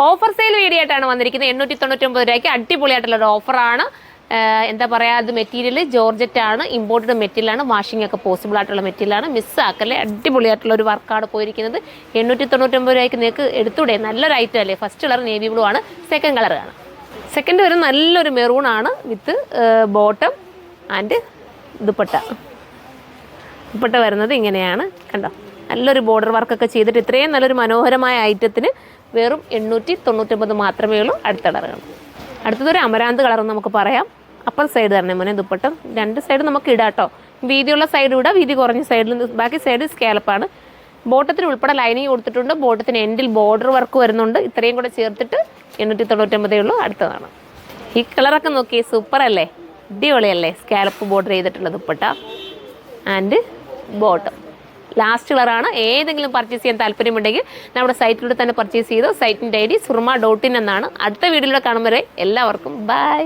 Offer sale video ആയിട്ടാണ് വന്നിരിക്കുന്നത്. 899 രൂപയ്ക്ക് അടിപൊളിയായിട്ടുള്ളൊരു ഓഫറാണ്. എന്താ പറയുക, അത് മെറ്റീരിയൽ ജോർജറ്റ് ആണ്, ഇമ്പോർട്ടഡ് മെറ്റീരിയലാണ്, വാഷിംഗ് ഒക്കെ പോസിബിൾ ആയിട്ടുള്ള മെറ്റീരിയലാണ്. മിസ്സാക്കല്ലേ, അടിപൊളിയായിട്ടുള്ള ഒരു വർക്കാണ് പോയിരിക്കുന്നത്. 899 രൂപയ്ക്ക് നിങ്ങൾക്ക് എടുത്തൂടെ? നല്ലൊരു ഐറ്റം അല്ലേ. ഫസ്റ്റ് കളർ നേവി ബ്ലൂ ആണ്, സെക്കൻഡ് കളറാണ്. സെക്കൻഡ് വരും നല്ലൊരു മെറൂൺ ആണ് വിത്ത് ബോട്ടം ആൻഡ് ദുപ്പട്ട. ദുപ്പട്ട വരുന്നത് ഇങ്ങനെയാണ്, കണ്ടോ. നല്ലൊരു ബോർഡർ വർക്കൊക്കെ ചെയ്തിട്ട് ഇത്രയും നല്ലൊരു മനോഹരമായ ഐറ്റത്തിന് വെറും 899 മാത്രമേ ഉള്ളൂ. അടുത്ത കളറാണ്. അടുത്തതൊരു അമരാന്ത് കളർ നമുക്ക് പറയാം. അപ്പർ സൈഡ് തന്നെ മോനെ ദുപ്പട്ടം. രണ്ട് സൈഡ് നമുക്ക് ഇടാം കേട്ടോ. വീതിയുള്ള സൈഡ് ഇടാം, വീതി കുറഞ്ഞ സൈഡിൽ, ബാക്കി സൈഡ് സ്കാലപ്പാണ്. ബോട്ടത്തിന് ഉൾപ്പെടെ ലൈനിങ് കൊടുത്തിട്ടുണ്ട്. ബോട്ടത്തിന് എൻഡിൽ ബോർഡർ വർക്ക് വരുന്നുണ്ട്. ഇത്രയും കൂടെ ചേർത്തിട്ട് 899 ഉള്ളൂ. അടുത്തതാണ് ഈ കളറൊക്കെ നോക്കി, സൂപ്പർ അല്ലേ, അടിപൊളിയല്ലേ. സ്കാലപ്പ് ബോർഡർ ചെയ്തിട്ടുള്ള ദുപ്പട്ട ആൻഡ് ബോട്ടം. ലാസ്റ്റ് കളറാണ്. ഏതെങ്കിലും പർച്ചേസ് ചെയ്യാൻ താല്പര്യമുണ്ടെങ്കിൽ നമ്മുടെ സൈറ്റിലൂടെ തന്നെ പർച്ചേസ് ചെയ്തോ. സൈറ്റിൻ്റെ ID surma.in എന്നാണ്. അടുത്ത വീഡിയോയിലൂടെ കാണുമ്പോൾ എല്ലാവർക്കും ബൈ.